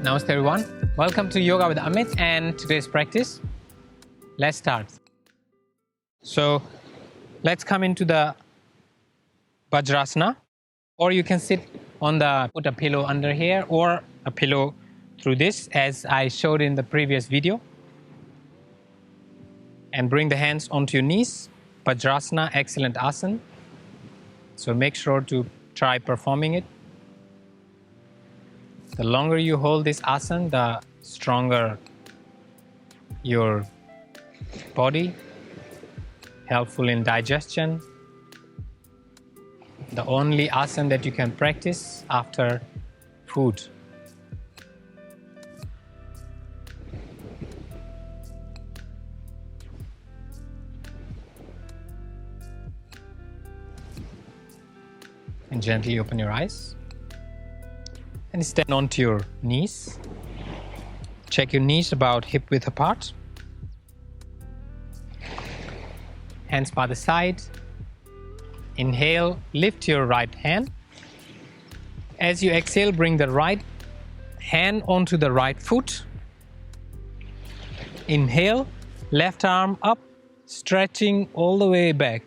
Namaste everyone. Welcome to Yoga with Amit and today's practice. Let's start. So let's come into the Vajrasana, or you can sit on put a pillow under here or a pillow through this as I showed in the previous video. And bring the hands onto your knees. Vajrasana, excellent asana. So make sure to try performing it. The longer you hold this asana, the stronger your body, helpful in digestion. The only asana that you can practice after food. And gently open your eyes. And stand onto your knees. Check your knees about hip width apart. Hands by the side. Inhale, lift your right hand. As you exhale, bring the right hand onto the right foot. Inhale, left arm up, stretching all the way back.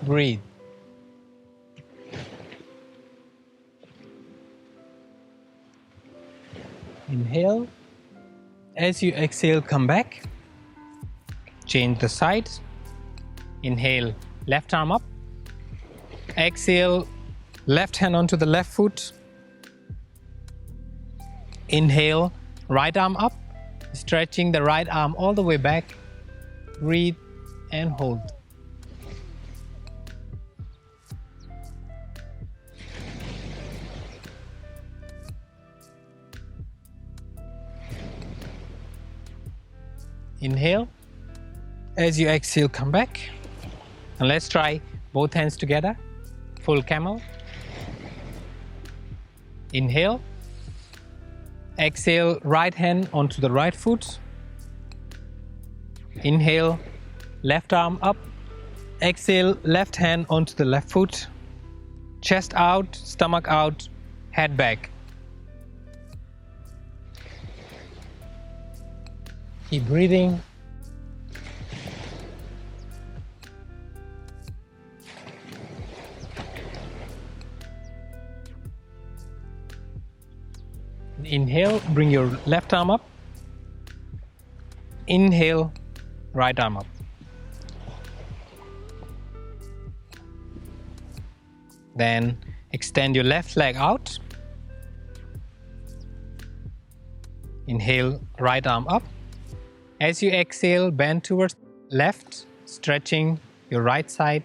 Breathe. Inhale. As you exhale, come back. Change the side. Inhale, left arm up. Exhale, left hand onto the left foot. Inhale, right arm up, stretching the right arm all the way back. Breathe and hold. Inhale. As you exhale, come back. And let's try both hands together. Full camel. Inhale. Exhale, right hand onto the right foot. Inhale, left arm up. Exhale, left hand onto the left foot. Chest out, stomach out, head back. Keep breathing. Inhale, bring your left arm up. Inhale, right arm up. Then extend your left leg out. Inhale, right arm up. As you exhale, bend towards left, stretching your right side.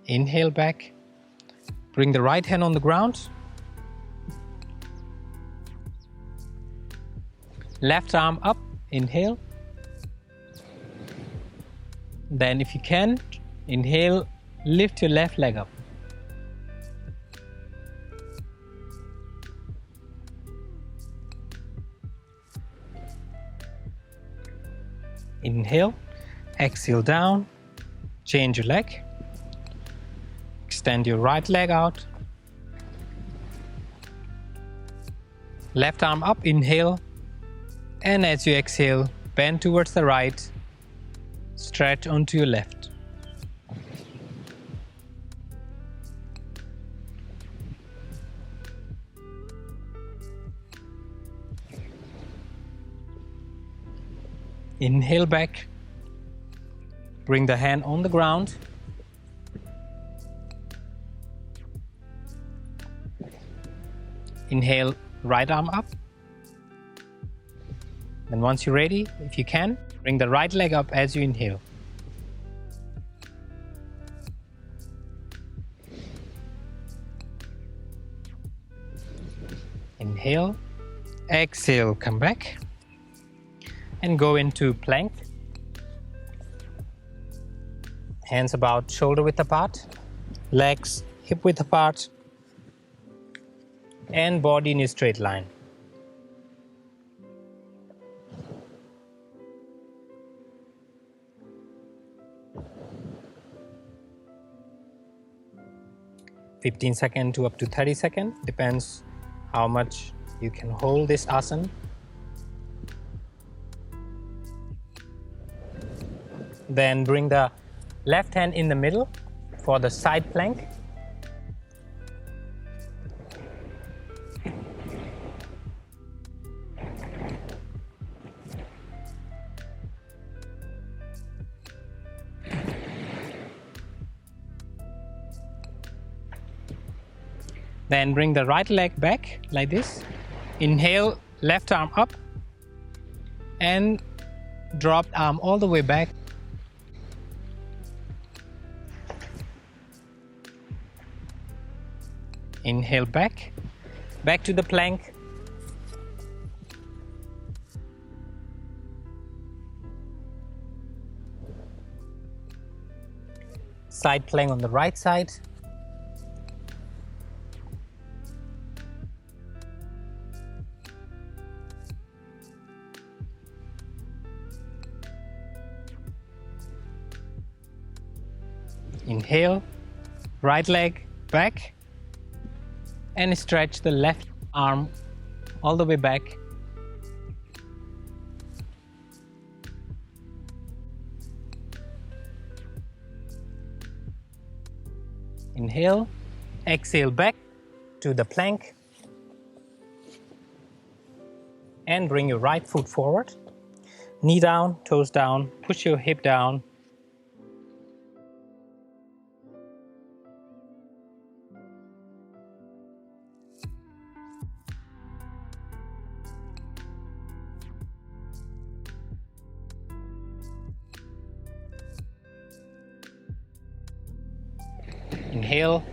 Inhale back. Bring the right hand on the ground. Left arm up. Inhale. Then if you can, inhale, lift your left leg up. Inhale, exhale down, change your leg. Extend your right leg out. Left arm up, inhale. And as you exhale, bend towards the right, stretch onto your left. Inhale back. Bring the hand on the ground. Inhale, right arm up. Then once you're ready, if you can, bring the right leg up as you inhale. Inhale, exhale, come back. And go into plank. Hands about shoulder width apart, legs hip width apart, and body in a straight line. 15 seconds to up to 30 seconds, depends how much you can hold this asana. Then bring the left hand in the middle for the side plank. Then bring the right leg back like this. Inhale, left arm up and drop arm all the way back. Inhale back to the plank. Side plank on the right side. Inhale, right leg back and stretch the left arm all the way back. Inhale, exhale back to the plank and bring your right foot forward. Knee down, toes down, push your hip down. Inhale,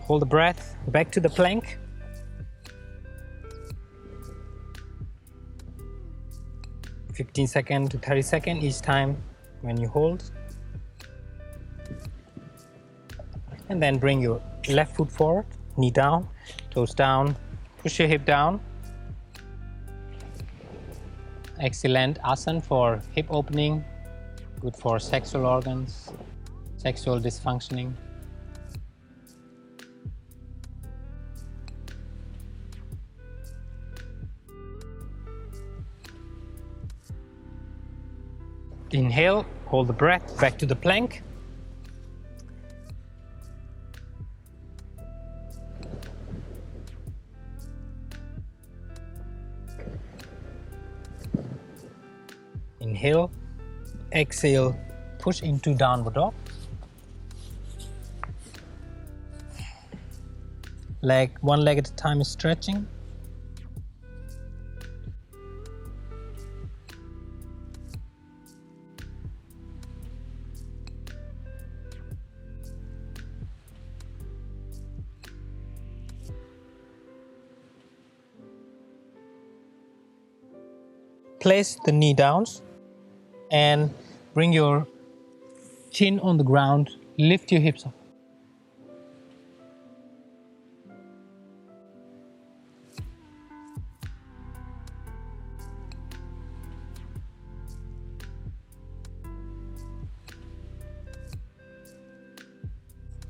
hold the breath, back to the plank. (15 seconds to 30 seconds each time when you hold. And then bring your left foot forward, knee down, toes down, push your hip down. Excellent asana for hip opening, good for sexual organs, sexual dysfunctioning. Inhale, hold the breath, back to the plank. Inhale, exhale, push into downward dog. One leg at a time is stretching. Place the knee down and bring your chin on the ground. Lift your hips up.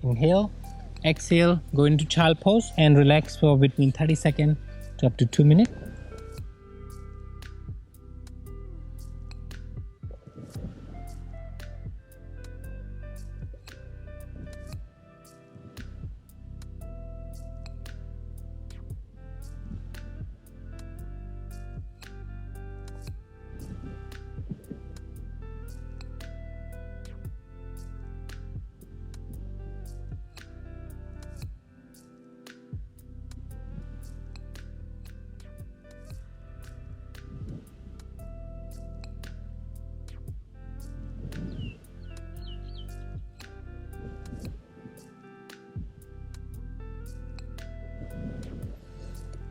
Inhale, exhale, go into child pose and relax for between 30 seconds to up to 2 minutes.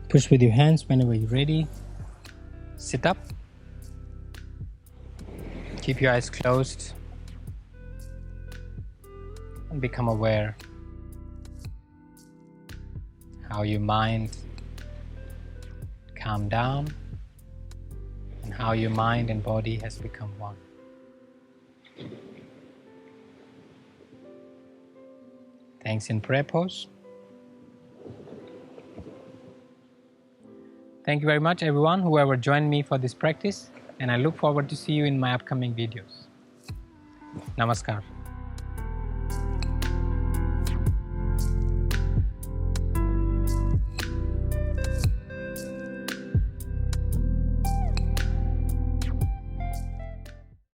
Push with your hands whenever you're ready. Sit up. Keep your eyes closed and become aware how your mind calm down and how your mind and body has become one. Thanks in prayer pose. Thank you very much, everyone, whoever joined me for this practice, and I look forward to see you in my upcoming videos. Namaskar.